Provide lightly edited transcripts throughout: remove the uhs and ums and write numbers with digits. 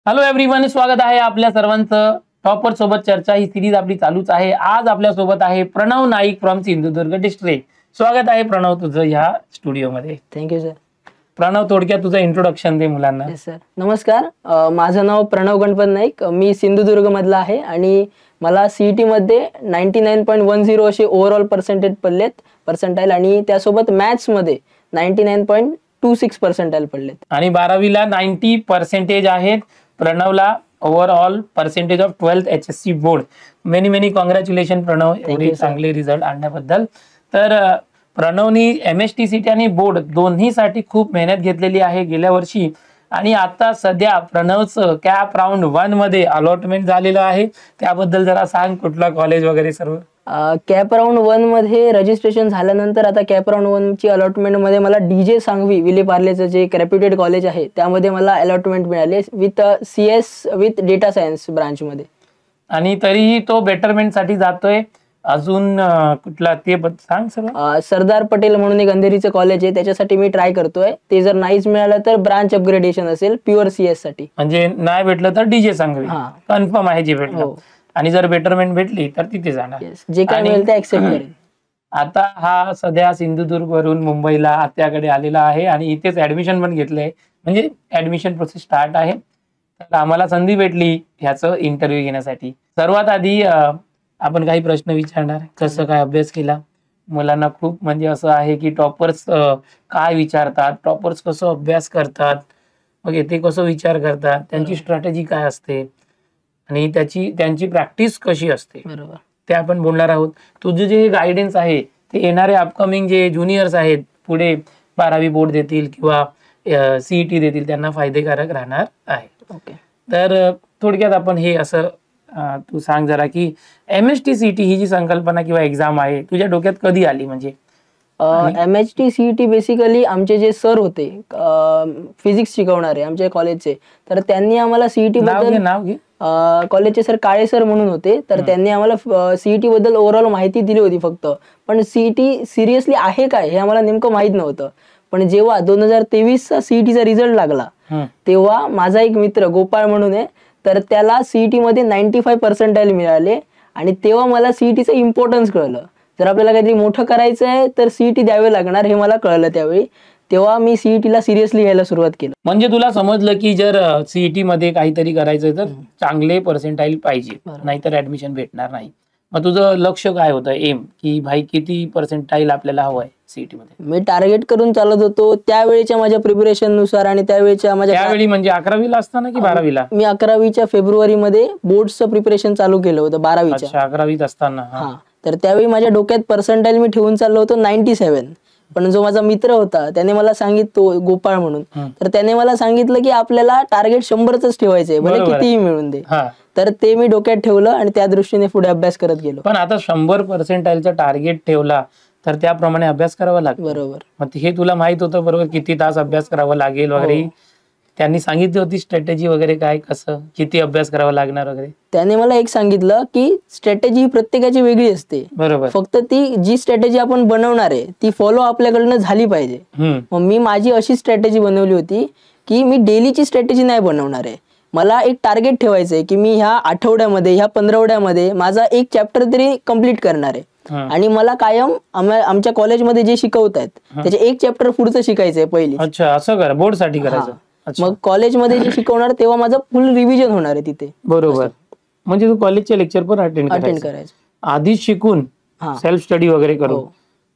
Hello everyone, स्वागत आहे आपल्या सर्वांचं टॉपर सोबत चर्चा ही सिरीज आपली चालूच आहे। आज आपल्या सोबत आहे प्रणव नाईक फ्रॉम सिंधुदुर्ग डिस्ट्रिक्ट। स्वागत आहे प्रणव तुझं ह्या स्टुडिओ मध्ये। Thank you sir. प्रणव, थोडक्यात तुझं इंट्रोडक्शन दे मुलांना। सर नमस्कार, माझं नाव प्रणव गणपत नाईक, मी सिंधुदुर्ग मधला आहे आणि मला सीईटी मध्ये 99.10 असे ओव्हरऑल पर्सेंटाईल आणि त्यासोबत मॅथ्स मध्ये 99.26 पर्सेंटाईल पडलेत आणि 12वीला 90% आहेत प्रणवला overall percentage of 12th HSC board. Many congratulation Pranav, एवढे चांगले रिझल्ट आणण्याबद्दल। तर प्रणवनी MSTCT आणि बोर्ड दोन्हीसाठी खूप मेहनत घेतलेली आहे गेल्या वर्षी आणि आता सध्या प्रणवचं कॅप राऊंड 1 मध्ये अलॉटमेंट झालेलं आहे। त्याबद्दल जरा सांग, कुठला कॉलेज वगैरे सर्व। कॅप राऊंड 1 मध्ये रजिस्ट्रेशन झाल्यानंतर आता कॅप राऊंड 1 ची अलॉटमेंट मध्ये मला DJ सांगवी विलेपार्लेचं जे एक रेप्युटेड कॉलेज आहे त्यामध्ये मला अलॉटमेंट मिळाले with CS with data science branch मध्ये। आणि तरीही तो बेटरमेंट साठी जातोय, अजून कुठला ते सांग सर। सरदार पटेल म्हणून एक अंधेरीचं कॉलेज आहे, त्याच्यासाठी मी ट्राय करतोय। ते जर नाहीच मिळालं तर ब्रांच अपग्रेडेशन असेल प्युअर CS साठी। म्हणजे नाही भेटलं तर DJ सांगवी कन्फर्म आहे जे भेटलं, आणि जर बेटरमेंट भेटली तर तिथे जाणार, जे काय मिळेल ते ऍक्सेप्ट करेल। आता हा सध्या सिंधुदुर्ग वरून मुंबईला आत्याकडे आलेला आहे आणि इथेच ऍडमिशन पण घेतलंय, म्हणजे ऍडमिशन प्रोसेस स्टार्ट आहे। तर आम्हाला संधी भेटली ह्याचं इंटरव्ह्यू घेण्यासाठी। सर्वात आधी आपण काही प्रश्न विचारणार, कसं काय अभ्यास केला मुलांना खूप म्हणजे असं आहे की टॉपर्स काय विचारतात, टॉपर्स कसं अभ्यास करतात, ओके ते कसं विचार करतात, त्यांची स्ट्रॅटेजी काय असते आणि त्यांची प्रॅक्टिस कशी असते, बरोबर ते आपण बोलणार आहोत। तुझे जे गायडन्स आहे ते येणारे अपकमिंग जे ज्युनियर्स आहेत, पुढे 12वी बोर्ड देतील किंवा CET देतील, त्यांना फायदेकारक राहणार आहे। ओके, तर थोडक्यात आपण हे असं तू सांग जरा की MSTCT ही जी संकल्पना किंवा एक्झाम आहे तुझ्या डोक्यात कधी आली? म्हणजे MSTCT बेसिकली आमचे जे सर होते फिजिक्स शिकवणारे आमच्या कॉलेजचे, तर त्यांनी आम्हाला CET बद्दल, नाव घे कॉलेजचे सर काळे सर म्हणून होते, तर त्यांनी आम्हाला CET बद्दल ओव्हरऑल माहिती दिली होती फक्त, पण CET सिरियसली आहे काय हे आम्हाला नेमकं माहित नव्हतं। पण जेव्हा 2023 चा CET चा रिझल्ट लागला तेव्हा माझा एक मित्र गोपाळ म्हणून आहे, तर त्याला CET मध्ये 95 पर्सेंटाईल मिळाले आणि तेव्हा मला CETचं इम्पॉर्टन्स कळलं। जर आपल्याला काहीतरी मोठं करायचं आहे तर CET द्यावे लागणार हे मला कळलं त्यावेळी। तेव्हा मी CETला सिरियसली घ्यायला सुरुवात केली। म्हणजे तुला समजलं की जर CET मध्ये काहीतरी करायचं तर चांगले पर्सेंटाईल पाहिजे, नाहीतर ऍडमिशन भेटणार नाही। मग तुझं लक्ष काय होतं, एम की भाई किती पर्सेंटाईल आपल्याला हवं आहे CET मध्ये? मी टार्गेट करून चालत होतो त्यावेळेच्या माझ्या प्रिपरेशन नुसार आणि त्यावेळेच्या माझ्या त्यावेळी म्हणजे 11वीला असताना की 12वीला? मी 11वीच्या फेब्रुवारीमध्ये बोर्डचं प्रिपरेशन चालू केलं होतं 12वीच्या। 11वीत असताना तर त्यावेळी माझ्या डोक्यात पर्सेंटाईल मी ठेवून चाललो होतो 97, पण जो माझा मित्र होता त्याने मला सांगितलं, गोपाळ म्हणून, तर त्याने मला सांगितलं की आपल्याला टार्गेट 100च ठेवायचंय, भले कितीही मिळून दे। तर ते मी डोक्यात ठेवलं आणि त्या दृष्टीने पुढे अभ्यास करत गेलो। पण आता 100 पर्सेंटाईलचा टार्गेट ठेवला तर त्याप्रमाणे अभ्यास करावा लागतो, बरोबर। मग हे तुला माहित होतं बरोबर किती तास अभ्यास करावा लागेल वगैरे? त्यांनी सांगितली होती स्ट्रॅटेजी वगैरे काय, कसं किती अभ्यास करावा लागणार वगैरे? त्याने मला एक सांगितलं की स्ट्रॅटेजी प्रत्येकाची वेगळी असते, बरोबर, फक्त ती जी स्ट्रॅटेजी आपण बनवणार आहे ती फॉलो आपल्याकडनं झाली पाहिजे। मग मी माझी अशी स्ट्रॅटेजी बनवली होती की मी डेलीची स्ट्रॅटेजी नाही बनवणार आहे, मला एक टार्गेट ठेवायचंय की मी ह्या आठवड्यामध्ये, ह्या 15 माझा एक चॅप्टर तरी कम्प्लीट करणार आहे आणि मला कायम आमच्या कॉलेजमध्ये जे शिकवतायत त्याचे एक चॅप्टर पुढचं शिकायचंय पहिली। अच्छा, असं कर, बोर्ड साठी करायचं। मग कॉलेजमध्ये जे शिकवणार तेव्हा माझं फुल रिव्हिजन होणार आहे तिथे, बरोबर। म्हणजे तू कॉलेजचे लेक्चर पण अटेंड करायचं आधीच शिकून, सेल्फ स्टडी वगैरे करून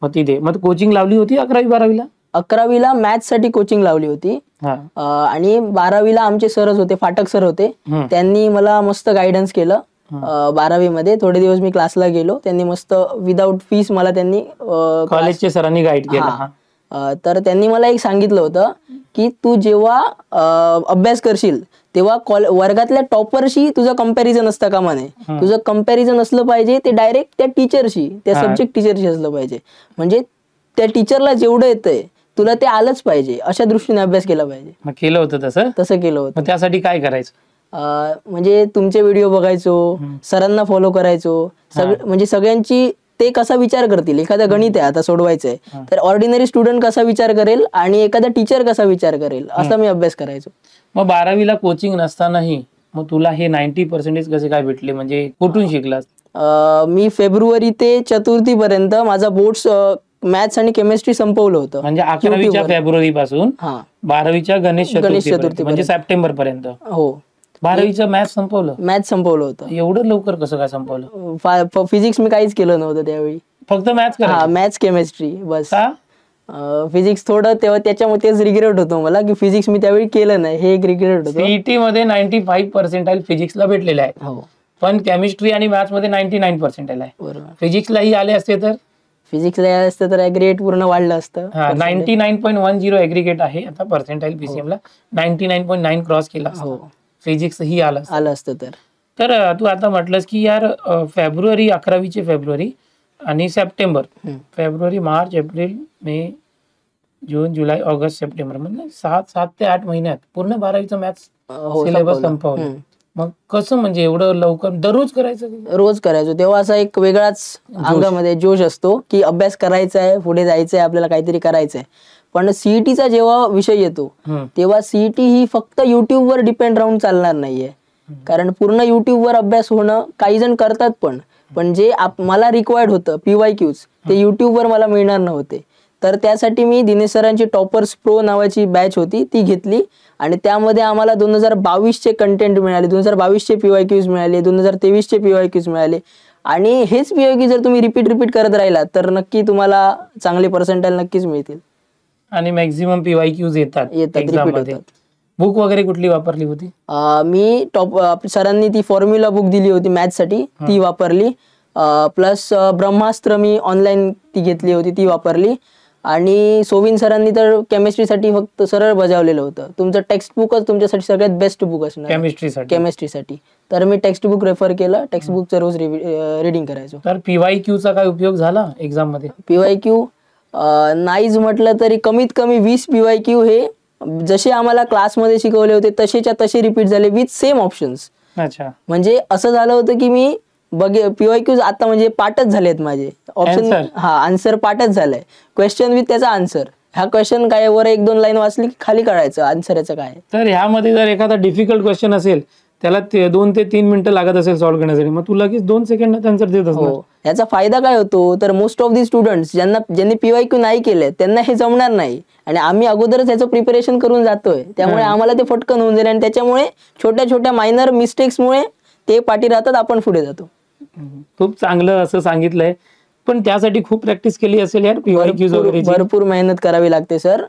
मग तिथे। मग कोचिंग लावली होती 11वी 12वीला? 11वीला मॅथ्स साठी कोचिंग लावली होती आणि 12वीला आमचे सरच होते, फाटक सर होते, त्यांनी मला मस्त गायडन्स केलं। 12वी मध्ये थोडे दिवस मी क्लासला गेलो, त्यांनी मस्त विदाउट फीस मला त्यांनी कॉलेजच्या सरांनी गाईड केलं। तर त्यांनी मला एक सांगितलं होतं की तू जेव्हा अभ्यास करशील तेव्हा वर्गातल्या टॉपरशी तुझं कंपॅरिझन असतं कामा नये, तुझं कंपॅरिझन असलं पाहिजे ते डायरेक्ट त्या टीचरशी, त्या सब्जेक्ट टीचरशी असलं पाहिजे, म्हणजे त्या टीचरला जेवढं येतंय तुला ते आलंच पाहिजे, अशा दृष्टीने अभ्यास केला पाहिजे। मग केलं होतं तसं केलं होतं। त्यासाठी काय करायचं? म्हणजे तुमचे व्हिडिओ बघायचो, सरांना फॉलो करायचो, म्हणजे सगळ्यांची ते कसा विचार करतील. एखादा गणित आहे आता सोडवायचं आहे तर ऑर्डिनरी स्टुडंट कसा विचार करेल आणि एखादा टीचर कसा विचार करेल असा मी अभ्यास करायचो. मग 12वीला कोचिंग नसतानाही मग तुला हे 90% कसे काय भेटले, म्हणजे कुठून शिकलास? मी फेब्रुवारी ते चतुर्थी पर्यंत माझा बोर्ड्स मॅथ्स आणि केमिस्ट्री संपवलं होतं. म्हणजे 11वीच्या फेब्रुवारी पासून 12वीच्या गणेश चतुर्थी म्हणजे सप्टेंबर पर्यंत. हो, 12वीचं मॅथ्स संपवलं? मॅथ्स संपवलं होतं. एवढं लवकर कसं काय संपवलं? फिजिक्स मी काहीच केलं नव्हतं त्यावेळी. फक्त मॅथ्स हा, मॅथ्स केमिस्ट्री बस. का? फिजिक्स थोडं तेव्हा त्याच्यामुळे तेच रिग्रेट होतो मला की फिजिक्स मी त्यावेळी केलं नाही, हे एक रिग्रेट होतं. सीईटी मध्ये 95% फिजिक्सला भेटलेले आहे. हो, पण केमिस्ट्री आणि मॅथ्स मध्ये 99% आहे. बरोबर. फिजिक्सलाही आले असते तर फिजिक्सला असतं तर ऍग्रिगेट पूर्ण वाढलं असतं. 99.10 ऍग्रिगेट आहे आता पर्सेंटाईल पीसीएम ला. 99.9 क्रॉस केला. हो, फिजिक्स ही आलं असतं तर. तर तू आता म्हटलंस की यार फेब्रुवारी 11वीचे फेब्रुवारी आणि सप्टेंबर, फेब्रुवारी मार्च एप्रिल मे जून जुलै ऑगस्ट सप्टेंबर म्हणजे 7 ते 8 महिन्यात पूर्ण 12वीचं मॅथ्स सिलेबस संपवलं. मग कसं, म्हणजे एवढं लवकर दररोज करायचं? रोज करायचो. तेव्हा असा एक वेगळाच अंगामध्ये जोश असतो की अभ्यास करायचा आहे, पुढे जायचंय, आपल्याला काहीतरी करायचंय. पण सीईटीचा जेव्हा विषय येतो तेव्हा सीईटी ही फक्त युट्यूबवर डिपेंड राहून चालणार नाहीये. कारण पूर्ण युट्यूबवर अभ्यास होणं काही जण करतात पण जे मला रिक्वायर्ड होतं PYQs ते युट्यूबवर मला मिळणार नव्हते. तर त्यासाठी मी दिनेश सरांची टॉपर्स प्रो नावाची बॅच होती ती घेतली आणि त्यामध्ये आम्हाला 2022चे कंटेंट मिळाले, 2022चे PYQs मिळाले, 2023चे PYQs मिळाले. आणि हेच PYQ जर तुम्ही रिपीट करत राहिलात तर नक्की तुम्हाला चांगले पर्सेंटाईल नक्कीच मिळतील. आणि मॅक्झिमम PYQs येतात रिपीट होतात. बुक वगैरे कुठली वापरली होती? मी सरांनी ती फॉर्म्युला बुक दिली होती मॅथ्स साठी, ती वापरली. प्लस ब्रह्मास्त्र मी ऑनलाईन ती घेतली होती, ती वापरली. आणि सोविन सरांनी तर केमिस्ट्रीसाठी फक्त सरळ बजावलेलं होतं. तुमचं टेक्स्ट बुकच तुमच्यासाठी सगळ्यात बेस्ट बुक असणार केमिस्ट्रीसाठी. तर मी टेक्स्ट बुक रेफर केलं, टेक्स्ट बुकचं रोज रिडिंग करायचो. तर PYQचा काय उपयोग झाला एक्झाम मध्ये? PYQ नाहीच म्हटलं तरी कमीत कमी 20 PYQ हे जसे आम्हाला क्लासमध्ये शिकवले होते तसेच्या तसे रिपीट झाले विथ सेम ऑप्शन्स. अच्छा, म्हणजे असं झालं होतं की मी PYQs आता म्हणजे पाठच झालेत माझे ऑप्शन. आन्सर पाठच झालाय, क्वेश्चन विथ त्याचा आन्सर. हा क्वेश्चन काय वर 1-2 लाईन वाचली की खाली काढायचं आन्सर याचं काय. तर ह्यामध्ये जर एखादा डिफिकल्ट क्वेश्चन असेल त्याला 2 ते 3 मिनिटं लागत असेल सॉल्व्ह करण्यासाठी, मग तू लगेच 2 सेकंदात आन्सर देत असणार. याचा फायदा काय होतो तर मोस्ट ऑफ दी स्टुडंट्स ज्यांनी PYQ नाही केले त्यांना हे जमणार नाही आणि आम्ही अगोदरच याचं प्रिपरेशन करून जातोय त्यामुळे आम्हाला ते फटकन होऊन जाईल आणि त्याच्यामुळे छोट्या छोट्या मायनर मिस्टेक्समुळे ते पाठी राहतात, आपण पुढे जातो. खूप चांगलं असं सांगितलंय. पण त्यासाठी खूप प्रॅक्टिस केली असेल यार PYQs वगैरे? भरपूर मेहनत करावी लागते सर.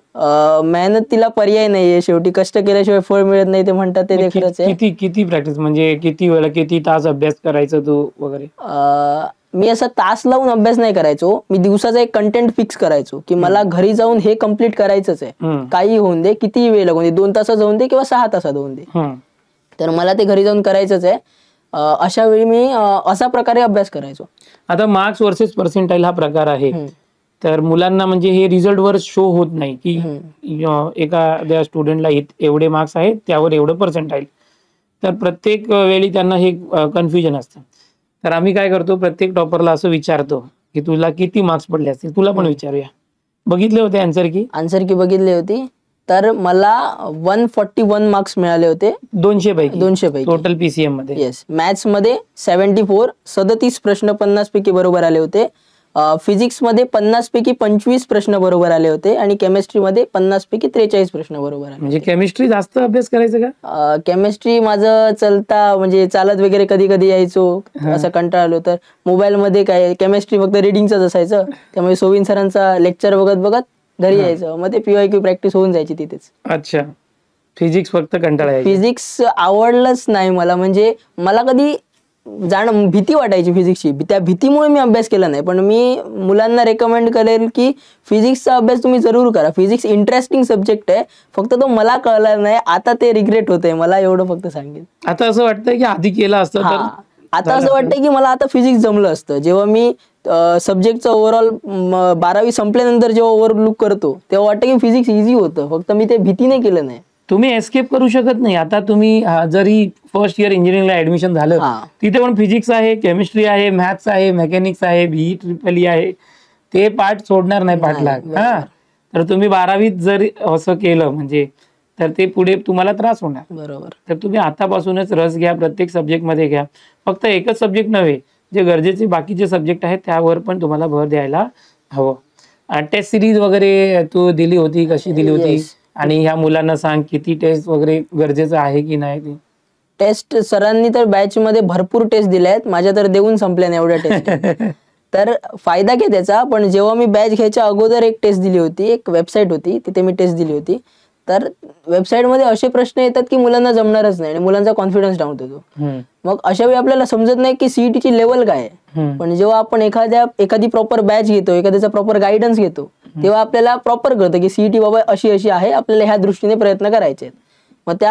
मेहनतीला पर्याय नाहीये, शेवटी कष्ट केल्याशिवाय फळ मिळत नाही ते म्हणतात ते खरंच आहे. किती प्रॅक्टिस, म्हणजे किती वेळा किती तास अभ्यास करायचा तू वगैरे? मी असं तास लावून अभ्यास नाही करायचो. मी दिवसाचा एक कंटेंट फिक्स करायचो की मला घरी जाऊन हे कम्प्लीट करायचंच आहे, काही होऊन दे, किती वेळ लागून दे, 2 तासात होऊन दे किंवा 6 तासात होऊन दे, तर मला ते घरी जाऊन करायचंच आहे. अशा वेळी मी अशा प्रकारे अभ्यास करायचो. आता मार्क्स वर्सेस पर्सेंटाईल हा प्रकार आहे, तर मुलांना म्हणजे हे रिझल्ट वर शो होत नाही की एखाद्या स्टुडंटला एवढे मार्क्स आहेत त्यावर एवढं पर्सेंटाईल. तर प्रत्येक वेळी त्यांना हे कन्फ्युजन असतं. तर आम्ही काय करतो, प्रत्येक टॉपरला असं विचारतो की तुला किती मार्क्स पडले असतील. तुला पण विचारूया, बघितले होते आन्सर की बघितली होती. तर मला 141 मार्क्स मिळाले होते 200 पैकी टोटल PCM मध्ये. येस. मॅथ्स मध्ये 74, 37 प्रश्न 50 पैकी बरोबर आले होते. फिजिक्स मध्ये 50 पैकी 25 प्रश्न बरोबर आले होते आणि केमिस्ट्री मध्ये 50 पैकी 43 प्रश्न बरोबर आले. म्हणजे केमिस्ट्री जास्त अभ्यास करायचं का? केमिस्ट्री माझं म्हणजे चालत वगैरे कधी कधी यायचो, असं कंटाळलो तर मोबाईल मध्ये काय केमिस्ट्री फक्त रिडिंगच असायचं, त्यामुळे सोविन सरांचा लेक्चर बघत घरी यायचं, मग ते PYQ प्रॅक्टिस होऊन जायची तिथेच. अच्छा, फिजिक्स फक्त कंटाळा? फिजिक्स आवडलंच नाही मला, म्हणजे मला कधी भीती वाटायची फिजिक्सची, त्या भीतीमुळे मी अभ्यास केला नाही. पण मी मुलांना रेकमेंड करेल की फिजिक्सचा अभ्यास तुम्ही जरूर करा. फिजिक्स इंटरेस्टिंग सब्जेक्ट आहे, फक्त तो मला कळला नाही, आता ते रिग्रेट होतंय मला, एवढं फक्त सांगेन. आता असं वाटतंय की आधी केलं असतं तर? आता असं वाटतंय की मला आता फिजिक्स जमलं असतं. जेव्हा मी सब्जेक्टचं ओव्हरऑल 12वी संपल्यानंतर जेव्हा ओव्हरलुक करतो तेव्हा वाटतं की फिजिक्स इझी होतं, फक्त मी ते भीतीने केलं नाही. तुम्ही एस्केप करू शकत नाही. आता तुम्ही जरी फर्स्ट इयर इंजिनिअरिंगला ऍडमिशन झालं, तिथे पण फिजिक्स आहे, केमिस्ट्री आहे, मॅथ्स आहे, मेकॅनिक्स आहे, बीई ट्रिपल ई आहे, ते पार्ट सोडणार नाही पाठलाग. तर तुम्ही 12वीत जर असं केलं म्हणजे तर ते पुढे तुम्हाला त्रास होणार. बरोबर. तर तुम्ही आतापासूनच रस घ्या, प्रत्येक सब्जेक्ट मध्ये घ्या. फक्त एकच सब्जेक्ट नव्हे, जे गरजेचे बाकीचे सब्जेक्ट आहेत त्यावर पण तुम्हाला भर द्यायला हवं. टेस्ट सिरीज वगैरे तू दिली होती, कशी दिली होती? आणि ह्या मुलांना सांग किती टेस्ट वगैरे गरजेचं आहे की नाही. टेस्ट सरांनी तर बॅच मध्ये भरपूर टेस्ट दिल्या आहेत, माझ्या तर देऊन संपल्या नाही एवढ्या टेस्ट. तर फायदा काय त्याचा, पण जेव्हा मी बॅच घ्यायच्या अगोदर एक टेस्ट दिली होती, एक वेबसाईट होती तिथे मी टेस्ट दिली होती. तर वेबसाईट मध्ये असे प्रश्न येतात की मुलांना जमणारच नाही आणि मुलांचा कॉन्फिडन्स डाऊन होतो. मग अशा वेळी आपल्याला समजत नाही की सीईटीची लेवल काय आहे. पण जेव्हा आपण एखादी प्रॉपर बॅच घेतो, एखाद्याचा प्रॉपर गायडन्स घेतो, तेव्हा आपल्याला प्रॉपर कळतं की सीईटी बाबा अशी आहे, आपल्याला ह्या दृष्टीने प्रयत्न करायचे. मग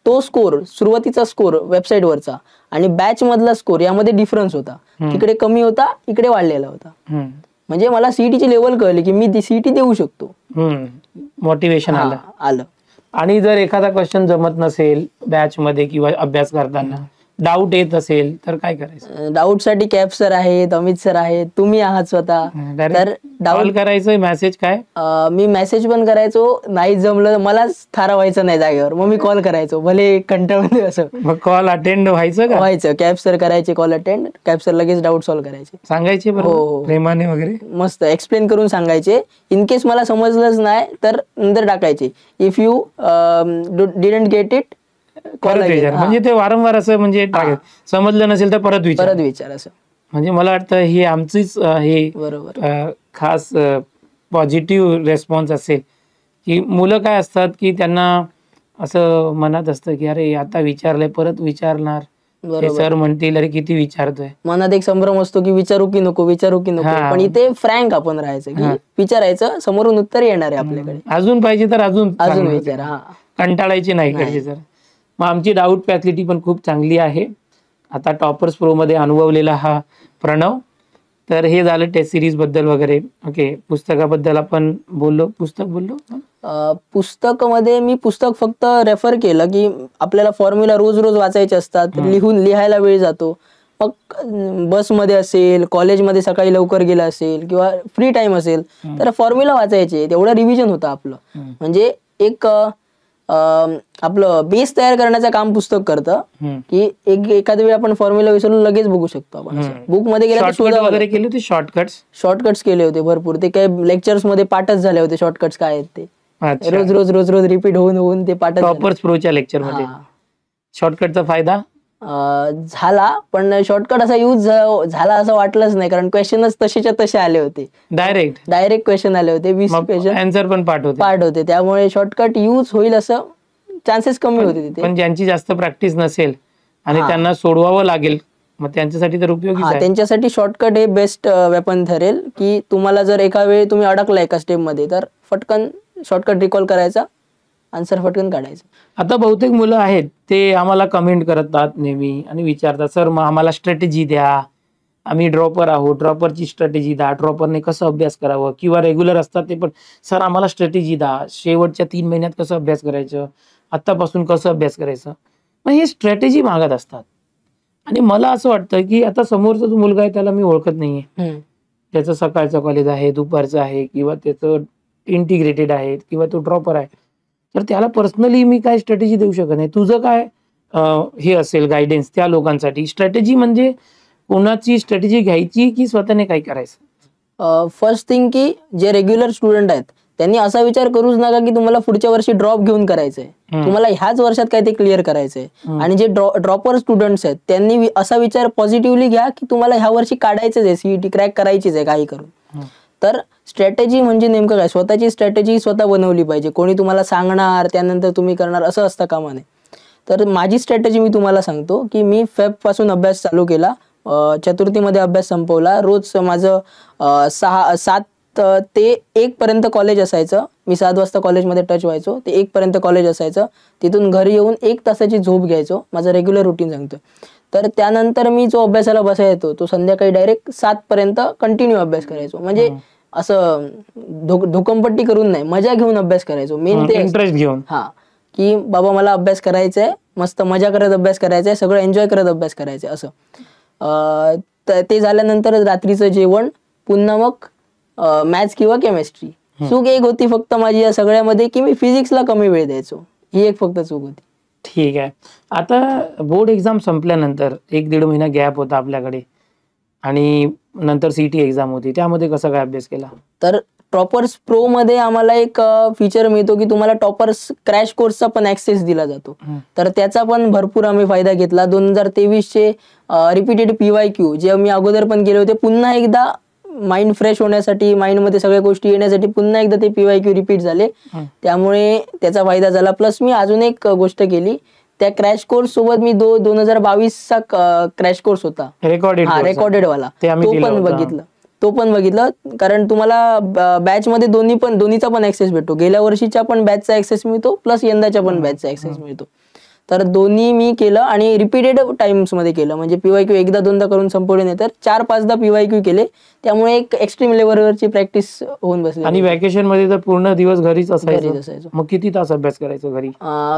तो स्कोर, सुरुवातीचा स्कोर वेबसाईटवरचा आणि बॅच मधला स्कोर यामध्ये डिफरन्स होता. तिकडे कमी होता, इकडे वाढलेला होता. म्हणजे मला सीईटीची लेवल कळली की मी सीईटी देऊ शकतो. मोटिवेशन आलं. आणि जर एखादा क्वेश्चन जमत नसेल बॅच मध्ये किंवा अभ्यास करताना, डाऊट येत असेल तर काय करायचं? डाऊट साठी कॅप सर आहेत, अमित सर आहेत, तुम्ही आहात स्वतः. तर डाऊट करायचं, मेसेज काय? मी मेसेज पण करायचो, नाही जमलं मलाच थारा व्हायचं नाही जागेवर, मग मी कॉल करायचो, भले कंटाळून असं. मग कॉल अटेंड व्हायचं, कॅप सर करायचे कॉल अटेंड, कॅप सर लगेच डाऊट सॉल्व्ह करायचे, सांगायचे प्रेमाने वगैरे, मस्त एक्सप्लेन करून सांगायचे. इन केस मला समजलंच नाही तर नंतर टाकायचे, if you didn't get it call विचार. म्हणजे ते वारंवार असं म्हणजे समजलं नसेल तर परत विचार असं. म्हणजे मला वाटतं ही आमचीच हे बरोबर खास पॉझिटिव्ह रेस्पॉन्स असेल की मुलं काय असतात की त्यांना असं मनात असतं की अरे आता विचारलंय परत विचारणार, सर म्हणतील अरे किती विचारतोय, मनात एक संभ्रम असतो की विचारू की नको. पण इथे फ्रँक आपण राहायचं की विचारायचं, समोरून उत्तर येणार आहे आपल्याकडे, अजून पाहिजे तर अजून विचार, कंटाळायची नाही इकडची. सर मग आमची डाऊट फॅसिलिटी पण खूप चांगली आहे. आता टॉपर्स प्रो मध्ये अनुभवलेला हा प्रणव. तर हे झालं टेस्ट सिरीज बद्दल वगैरे. ओके, पुस्तकाबद्दल आपण पुस्तक मध्ये मी पुस्तक फक्त रेफर केलं की आपल्याला फॉर्म्युला रोज वाचायचे असतात, लिहायला वेळ जातो. मग बसमध्ये असेल, कॉलेजमध्ये सकाळी लवकर गेला असेल किंवा फ्री टाइम असेल तर फॉर्म्युला वाचायचे, तेवढं रिव्हिजन होतं आपलं. म्हणजे एक आपलं बेस तयार करण्याचं काम पुस्तक करतं की एखाद्या वेळी आपण फॉर्म्युला विसरून लगेच बघू शकतो आपण. बुक मध्ये गेला शॉर्टकट्स केले होते भरपूर, ते काय लेक्चर्स मध्ये पाठच झाले होते शॉर्टकट्स काय आहेत ते, रोज रिपीट होऊन ते पाठ. टॉपर्स प्रोच्या लेक्चर मध्ये शॉर्टकटचा फायदा झाला, पण शॉर्टकट असा यूज झाला असं वाटलंच नाही, कारण क्वेश्चनच तसेच्या तसे आले होते, डायरेक्ट क्वेश्चन आले होते, 20 क्वेश्चन, आन्सर पण पाठ होते, त्यामुळे शॉर्टकट यूज होईल असं चान्सेस कमी होते तिथे. पण ज्यांची जास्त प्रॅक्टिस नसेल आणि त्यांना सोडवावं लागेल मग त्यांच्यासाठी तर उपयोगी आहे. त्यांच्यासाठी शॉर्टकट हे बेस्ट वेपन ठरेल की तुम्हाला जर एका वेळी तुम्ही अडकला एका स्टेप मध्ये तर फटकन शॉर्टकट रिकॉल करायचा, आन्सर फटकन काढायचं. आता बहुतेक मुलं आहेत ते आम्हाला कमेंट करतात नेहमी आणि विचारतात, सर मग आम्हाला स्ट्रॅटेजी द्या, आम्ही ड्रॉपर आहोत, ड्रॉपरची स्ट्रॅटेजी द्या, ड्रॉपरने कसं अभ्यास करावं, किंवा रेग्युलर असतात ते पण, सर आम्हाला स्ट्रॅटेजी द्या, शेवटच्या 3 महिन्यात कसं अभ्यास करायचं, आतापासून कसं अभ्यास करायचं. मग हे स्ट्रॅटेजी मागत असतात. आणि मला असं वाटतं की आता समोरचा जो मुलगा आहे त्याला मी ओळखत नाहीये, त्याचं सकाळचं कॉलेज आहे, दुपारचं आहे, किंवा त्याचं इंटिग्रेटेड आहे, किंवा तो ड्रॉपर आहे, तर त्याला पर्सनली मी काय स्ट्रॅटेजी देऊ शकत नाही. तुझं काय हे असेल गायडन्स त्या लोकांसाठी? स्ट्रॅटेजी म्हणजे कोणाची स्ट्रॅटेजी घ्यायची की स्वतःने काय करायचं? फर्स्ट थिंग की जे रेग्युलर स्टुडंट आहेत त्यांनी असा विचार करूच नका की तुम्हाला पुढच्या वर्षी ड्रॉप घेऊन करायचंय, तुम्हाला ह्याच वर्षात काय ते क्लिअर करायचंय. आणि जे ड्रॉपर स्टुडंट्स आहेत त्यांनी असा विचार पॉझिटिव्हली घ्या की तुम्हाला ह्या वर्षी काढायचंच आहे, सीईटी क्रॅक करायचीच आहे काही करून. तर स्ट्रॅटेजी म्हणजे नेमकं काय, स्वतःची स्ट्रॅटेजी स्वतः बनवली पाहिजे, कोणी तुम्हाला सांगणार त्यानंतर तुम्ही करणार असं असतं कामा नये. तर माझी स्ट्रॅटेजी मी तुम्हाला सांगतो की मी फेब पासून अभ्यास चालू केला, चतुर्थीमध्ये अभ्यास संपवला. रोज माझं 7 ते 1 पर्यंत कॉलेज असायचं, मी 7 वाजता कॉलेजमध्ये टच व्हायचो, ते 1 पर्यंत कॉलेज असायचं. तिथून घरी येऊन 1 तासाची झोप घ्यायचो, माझं रेग्युलर रुटीन सांगतो. तर त्यानंतर मी जो अभ्यासाला बसायचो तो संध्याकाळी डायरेक्ट 7 पर्यंत कंटिन्यू अभ्यास करायचो. म्हणजे असं धोकंपट्टी करून नाही, मजा घेऊन अभ्यास करायचो, मेन ते इंटरेस्ट घेऊन. की बाबा मला अभ्यास करायचा आहे, मस्त मजा करत अभ्यास करायचा आहे, सगळं एन्जॉय करत अभ्यास करायचा आहे असं. ते झाल्यानंतर रात्रीचं जेवण, पुन्हा मग मॅथ्स किंवा केमिस्ट्री. चूक एक होती फक्त माझी या सगळ्यामध्ये की मी फिजिक्सला कमी वेळ द्यायचो, ही एक फक्त चूक होती. ठीक आहे. आता बोर्ड एक्झाम संपल्यानंतर 1-1.5 महिना गॅप होता आपल्याकडे आणि नंतर सीटी एक्झाम होती, त्यामध्ये कसा काय अभ्यास केला? तर टॉपर्स प्रो मध्ये आम्हाला एक फीचर मिळतो की तुम्हाला टॉपर्स क्रॅश कोर्सचा पण ऍक्सेस दिला जातो. तर त्याचा पण भरपूर आम्ही फायदा घेतला. 2023चे रिपीटेड PYQ जे मी अगोदर पण केले होते, पुन्हा एकदा माइंड फ्रेश होण्यासाठी, माइंड मध्ये सगळ्या गोष्टी येण्यासाठी पुन्हा एकदा ते PYQ रिपीट झाले, त्यामुळे त्याचा फायदा झाला. प्लस मी अजून एक गोष्ट केली, त्या क्रॅश कोर्स सोबत मी 2022चा क्रॅश कोर्स होता रेकॉर्डेड वाला, तो पण बघितला कारण तुम्हाला बॅच मध्ये दोन्हीचा पण ऍक्सेस भेटतो. गेल्या वर्षीच्या पण बॅचचा ऍक्सेस मिळतो, प्लस यंदाच्या पण बॅचचा ऍक्सेस मिळतो. तर दोन्ही मी केलं आणि रिपीटेड टाइम्स मध्ये केलं, म्हणजे PYQ एकदा दोनदा करून संपवले नाही तर 4-5दा PYQ केले, त्यामुळे एक एक्स्ट्रीम लेवलवरची प्रॅक्टिस होऊन बसली. आणि व्हॅकेशन मध्ये तर पूर्ण दिवस घरीच असायचो. मग किती तास अभ्यास करायचो घरी?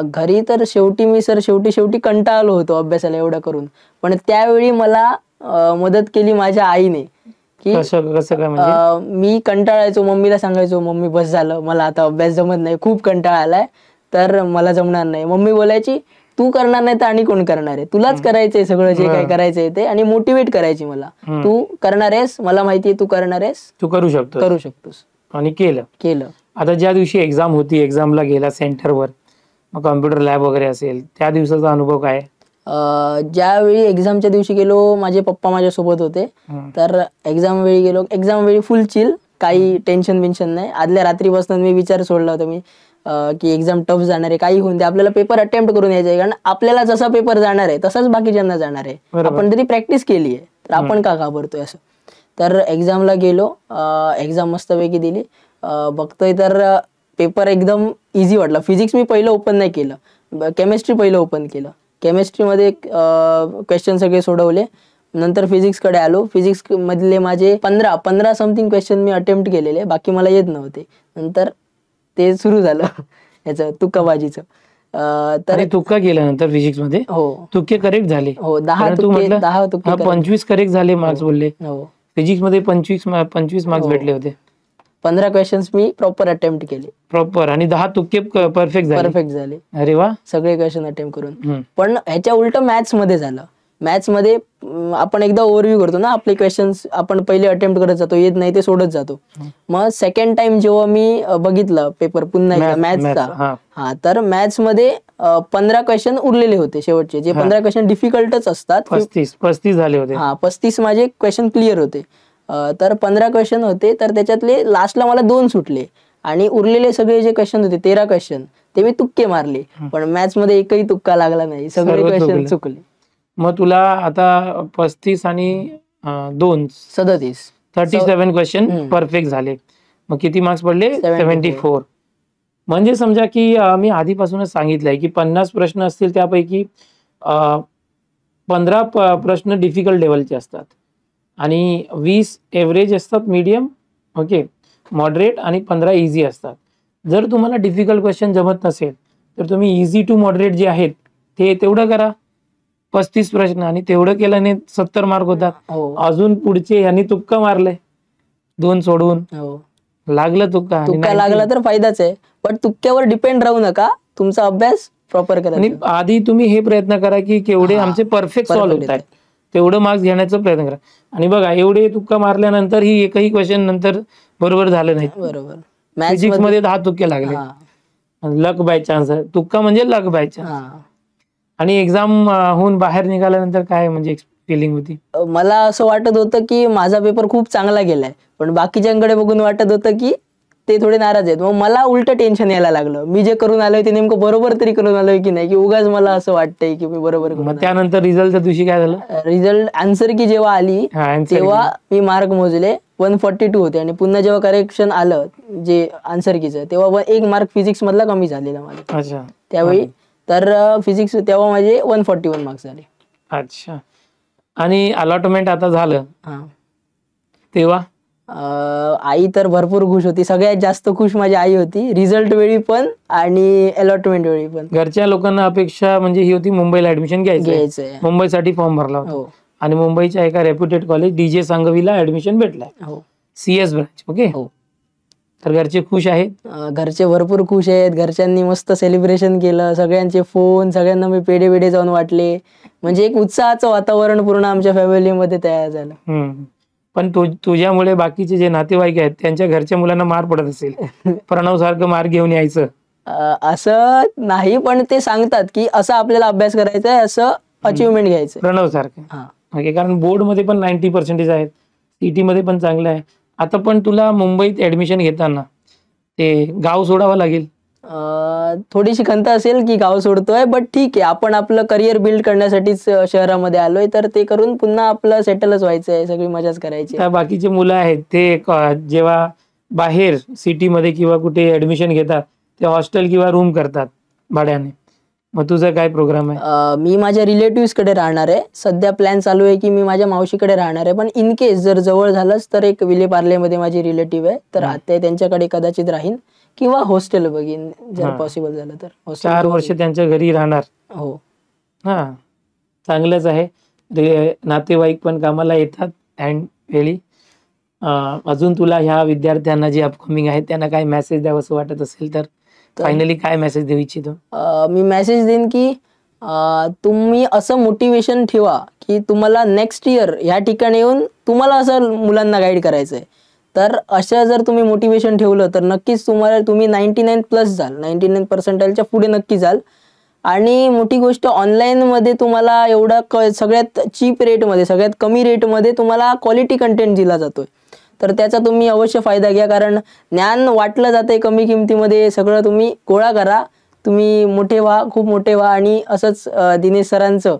घरी तर शेवटी कंटाळलो होतो अभ्यासाला एवढं करून, पण त्यावेळी मला मदत केली माझ्या आईने. की कसं काय म्हणजे? मी कंटाळायचो, मम्मीला सांगायचो मम्मी बस झालं, मला आता अभ्यास जमत नाही, खूप कंटाळा आलाय, तर मला जमणार नाही. मम्मी बोलायची तू करणार नाही तर आणि कोण करणार आहे, तुलाच करायचंय सगळं जे काय करायचंय ते, आणि मोटिवेट करायची मला, तू करणार आहेस, मला माहितीये तू करणार आहेस, तू करू शकतोस. आणि केलं. आता ज्या दिवशी एक्झाम होती, एक्झामला गेला सेंटरवर, मग कॉम्प्युटर लॅब वगैरे असेल, त्या दिवसाचा अनुभव काय? ज्यावेळी एक्झामच्या दिवशी गेलो, माझे पप्पा माझ्यासोबत होते, तर एक्झाम वेळी फुल चिल, काही टेन्शन नाही. आदल्या रात्रीपासून मी विचार सोडला होता की एक्झाम टफ जाणार आहे, काही होऊन दे, आपल्याला पेपर अटेम्प्ट करून यायचा आहे, कारण आपल्याला जसा पेपर जाणार आहे तसाच बाकीच्यांना जाणार आहे, आपण तरी प्रॅक्टिस केली आहे, तर आपण का घाबरतोय असं. तर एक्झामला गेलो, एक्झाम मस्तपैकी दिली. बघतोय तर पेपर एकदम इझी वाटला. फिजिक्स मी पहिलं ओपन नाही केलं, केमिस्ट्री पहिलं ओपन केलं. केमिस्ट्रीमध्ये क्वेश्चन सगळे सोडवले, नंतर फिजिक्सकडे आलो. फिजिक्स मधले माझे 15 समथिंग क्वेश्चन मी अटेम्प्ट केलेले, बाकी मला येत नव्हते. नंतर ते सुरू झालं याचं तुक्काबाजीचं. तर तुक्का केल्यानंतर फिजिक्स मध्ये तुक्के करेक्ट झाले. 10 तुक्के 25 करेक्ट झाले मार्क्स बोलले. फिजिक्स मध्ये 25 मार्क्स भेटले होते. 15 क्वेश्चन्स मी प्रॉपर अटेम्प्ट केले आणि 10 तुक्के परफेक्ट झाले. अरे वा, सगळे क्वेश्चन अटेम्प्ट करून. पण ह्याच्या उलट मॅथ्स मध्ये झालं. मॅथ्स मध्ये आपण एकदा ओव्हरव्ह्यू करतो ना, आपले क्वेश्चन्स आपण पहिले अटेम्प्ट करत जातो, येत नाही ते सोडत जातो. मग सेकंड टाइम जेव्हा मी बघितलं पेपर पुन्हा एकदा मॅथ्सचा, तर मॅथ्स मध्ये 15 क्वेश्चन उरलेले होते शेवटचे, जे 15 क्वेश्चन डिफिकल्टच असतात. 35 झाले होते. 35 माझे क्वेश्चन क्लिअर होते. तर 15 क्वेश्चन होते, तर त्याच्यातले लास्टला मला 2 सुटले, आणि उरलेले सगळे जे क्वेश्चन होते 13 क्वेश्चन ते मी तुक्के मारले. पण मॅथ्स मध्ये एकही तुक्का लागला नाही, सगळे क्वेश्चन चुकले. मग तुला आता 35 आणि 2 37 क्वेश्चन परफेक्ट झाले. मग किती मार्क्स पडले? 74. म्हणजे समजा की मी आधीपासूनच सांगितलंय की 50 प्रश्न असतील, त्यापैकी 15 प्रश्न डिफिकल्ट लेवलचे असतात आणि 20 एव्हरेज असतात, मीडियम, ओके, मॉडरेट, आणि 15 इझी असतात. जर तुम्हाला डिफिकल्ट क्वेश्चन जमत नसेल तर तुम्ही इझी टू मॉडरेट जे आहेत ते तेवढं करा, 35 प्रश्न, आणि तेवढं केल्याने 70 मार्क होतात. अजून पुढचे यांनी तुक्का मारले, 2 सोडून, लागलं तुक्का लागला तर फायदाच आहे. पण तुक्क्यावर डिपेंड राहू नका, तुमचा अभ्यास प्रॉपर करा. आणि आधी तुम्ही हे प्रयत्न करा की केवढे आमचे परफेक्ट सॉल्व्ह होत आहेत, तेवढं मार्क्स घेण्याचा प्रयत्न करा. आणि बघा, एवढे तुक्का मारल्यानंतर ही एकही क्वेश्चन नंतर बरोबर झालं नाही. बरोबर. फिजिक्स मध्ये 10 तुक्के लागले, लक बाय चान्स. तुक्का म्हणजे लक बाय चान्स. आणि एक्झाम होऊन बाहेर निघाल्यानंतर काय म्हणजे फिलिंग होती? मला असं वाटत होतं की माझा पेपर खूप चांगला गेलाय, पण बाकीच्यांकडे बघून वाटत होतं की ते थोडे नाराज आहेत. मग मला उलट टेन्शन यायला लागलं, मी जे करून आलोय ते नेमकं बरोबर तरी करून आलोय की नाही, की उगाच मला असं वाटतंय की मी बरोबर. त्यानंतर रिझल्टच्या दिवशी काय झालं? रिझल्ट आन्सर की जेव्हा आली तेव्हा मी मार्क मोजले, 142 होते, आणि पुन्हा जेव्हा करेक्शन आलं जे आन्सर कीचं, तेव्हा 1 मार्क फिजिक्स मधला कमी झालेला माझा त्यावेळी. तर फिजिक्स तेव्हा माझे 141 मार्क्स झाले. अच्छा. आणि अलॉटमेंट आता झालं तेव्हा? आई तर भरपूर खुश होती. सगळ्यात जास्त खुश माझी आई होती, रिझल्ट वेळी पण आणि अलॉटमेंट वेळी पण. घरच्या लोकांना अपेक्षा म्हणजे ही होती मुंबईला ऍडमिशन घ्यायचंय. मुंबईसाठी फॉर्म भरला होता हो आणि मुंबईच्या एका रेप्युटेड कॉलेज DJ सांगवीला ऍडमिशन भेटलाय, हो CS ब्रांच. ओके, हो. तर घरचे खुश आहेत. घरचे भरपूर खुश आहेत. घरच्यांनी मस्त सेलिब्रेशन केलं, सगळ्यांचे फोन, सगळ्यांना मी पेढे बेडे जाऊन वाटले. म्हणजे एक उत्साहाचं वातावरण पूर्ण आमच्या फॅमिलीमध्ये तयार झालं. पण तुझ्यामुळे बाकीचे जे नातेवाईक आहेत त्यांच्या घरच्या मुलांना मार पडत असेल, प्रणव सारखं मार घेऊन यायचं. असं नाही, पण ते सांगतात की असं आपल्याला अभ्यास करायचा आहे, असं अचिव्हमेंट घ्यायचं प्रणव सारखं. ओके, कारण बोर्ड मध्ये पण 90% आहेत, CT मध्ये पण चांगलं आहे. आता पण तुला मुंबईत ऍडमिशन घेताना ते गाव सोडावं लागेल. थोडीशी खंत असेल की गाव सोडतोय, बट ठीक आहे, आपण आपलं करिअर बिल्ड करण्यासाठीच शहरामध्ये आलोय, तर ते करून पुन्हा आपलं सेटलच व्हायचंय, सगळी मजाच करायची. त्या बाकीचे मुलं आहेत ते जेव्हा बाहेर सिटी मध्ये किंवा कुठे ऍडमिशन घेतात ते हॉस्टेल किंवा रूम करतात भाड्याने. मग तुझा काय प्रोग्राम आहे? मी माझ्या रिलेटिव्ह कडे राहणार आहे. सध्या प्लॅन चालू आहे की मी माझ्या मावशीकडे राहणार आहे, पण इन केस जर जवळ झालंच तर एक विलेपार्लेमध्ये माझी रिलेटिव्ह आहे, तर आता त्यांच्याकडे कदाचित राहीन किंवा हॉस्टेल बघीन जर पॉसिबल झालं तर. 4 वर्ष त्यांच्या घरी राहणार. हो, हा, चांगलंच आहे. नातेवाईक पण कामाला येतात अँड वेळी. अजून तुला ह्या विद्यार्थ्यांना जे अपकमिंग आहेत त्यांना काय मेसेज द्यावं असं वाटत असेल तर फायनली काय मेसेज देऊ इच्छितो? मी मेसेज देईन की तुम्ही असं मोटिवेशन ठेवा की तुम्हाला नेक्स्ट इयर ह्या ठिकाणी येऊन तुम्हाला असं मुलांना गाईड करायचंय. तर अशा जर तुम्ही मोटिवेशन ठेवलं तर नक्कीच तुम्ही 99+ जाल, 99% पुढे नक्की जाल. आणि मोठी गोष्ट, ऑनलाईनमध्ये तुम्हाला एवढा सगळ्यात चीप रेटमध्ये, सगळ्यात कमी रेटमध्ये तुम्हाला क्वालिटी कंटेंट दिला जातोय, तर त्याचा तुम्ही अवश्य फायदा घ्या. कारण ज्ञान वाटलं जातंय कमी किमतीमध्ये, सगळं तुम्ही गोळा करा, तुम्ही मोठे व्हा, खूप मोठे व्हा. आणि असंच दिनेश सरांचं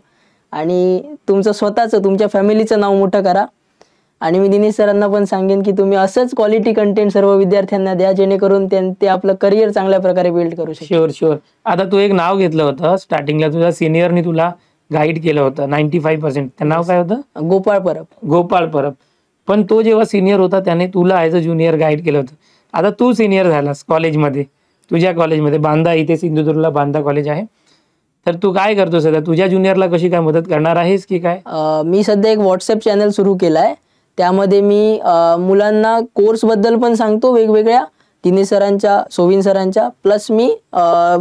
आणि तुमचं स्वतःचं, तुमच्या फॅमिलीचं नाव मोठं करा. आणि मी दिनेश सरांना पण सांगेन की तुम्ही असंच क्वालिटी कंटेंट सर्व विद्यार्थ्यांना द्या, जेणेकरून ते आपलं करिअर चांगल्या प्रकारे बिल्ड करू शकतात. शुअर. आता तू एक नाव घेतलं होतं स्टार्टिंगला, तुझ्या सिनियरनी तुला गाईड केलं होतं 95%. ते नाव काय होतं? गोपाळ परब. पण तो जेव्हा सिनियर होता त्याने तुला ऍज अ ज्युनियर गाईड केलं होतं. आता तू सिनियर झालास कॉलेजमध्ये, तुझ्या कॉलेजमध्ये बांदा, इथे सिंधुदुर्गला बांदा कॉलेज आहे. तर तू काय करतोस आता? तुझ्या ज्युनियरला कशी काय मदत करणार आहेस की काय? मी सध्या एक व्हॉट्सअप चॅनल सुरू केलाय, त्यामध्ये मी मुलांना कोर्स बद्दल पण सांगतो वेगवेगळ्या, दिनेश सरांच्या, सोविन सरांच्या, प्लस मी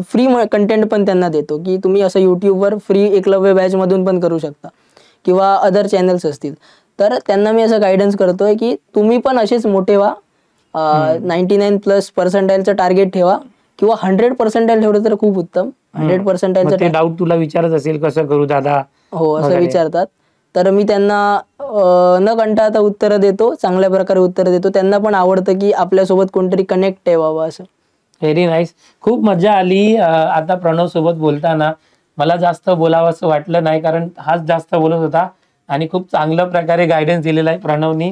फ्री कंटेंट पण त्यांना देतो की तुम्ही असं युट्यूबवर फ्री एकलव्य बॅच मधून पण करू शकता किंवा अदर चॅनल्स असतील. तर त्यांना मी असं गायडन्स करतोय की तुम्ही पण असेच मोठे व्हा, 99+% टार्गेट ठेवा किंवा 100% ठेवलं तर खूप उत्तम. 100% डाऊट तुला विचारत असेल कसं करू दादा, हो असं विचारतात, तर मी त्यांना न कंटाळता उत्तरं देतो, चांगल्या प्रकारे उत्तरं देतो. त्यांना पण आवडतं की आपल्यासोबत कोणतरी कनेक्ट ठेवावं असं. व्हेरी नाईस, खूप मजा आली. आता प्रणव सोबत बोलताना मला जास्त बोलावं असं वाटलं नाही, कारण हाच जास्त बोलत होता आणि खूप चांगल्या प्रकारे गायडन्स दिलेला आहे प्रणवनी.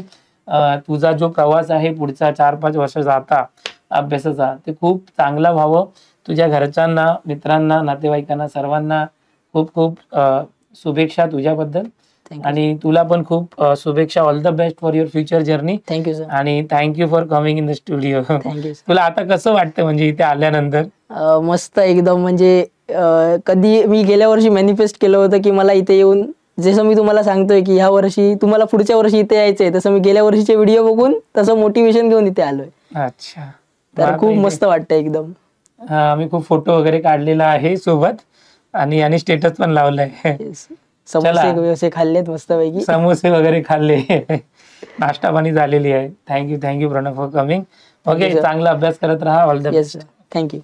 तुझा जो प्रवास आहे पुढचा 4-5 वर्षाचा आता अभ्यासाचा, ते खूप चांगला व्हावं. तुझ्या घरच्यांना, मित्रांना, नातेवाईकांना, सर्वांना खूप खूप शुभेच्छा तुझ्याबद्दल. आणि तुला पण खूप शुभेच्छा. All the best for your future journey. Thank you sir. आणि thank you for coming in the studio. Thank you. तुला आता कसं वाटतं म्हणजे इथे आल्यानंतर? मस्त एकदम. म्हणजे कधी मी गेल्या वर्षी मॅनिफेस्ट केलं होतं की मला इथे येऊन, जसं मी तुम्हाला सांगतोय की ह्या वर्षी तुम्हाला पुढच्या वर्षी इथे यायचंय, तसं मी गेल्या वर्षीचे व्हिडिओ बघून तसं मोटिवेशन घेऊन इथे आलोय. अच्छा, तर खूप मस्त वाटतं एकदम. आम्ही खूप फोटो वगैरे काढलेला आहे सोबत आणि स्टेटस पण लावलाय. समोसे वगैरे खाल्लेत मस्तपैकी, समोसे वगैरे खाल्ले, नाश्ता पाणी झालेली आहे. Thank you Pranav for coming. Okay, चांगला अभ्यास करत राहा. All the best. थँक्यू.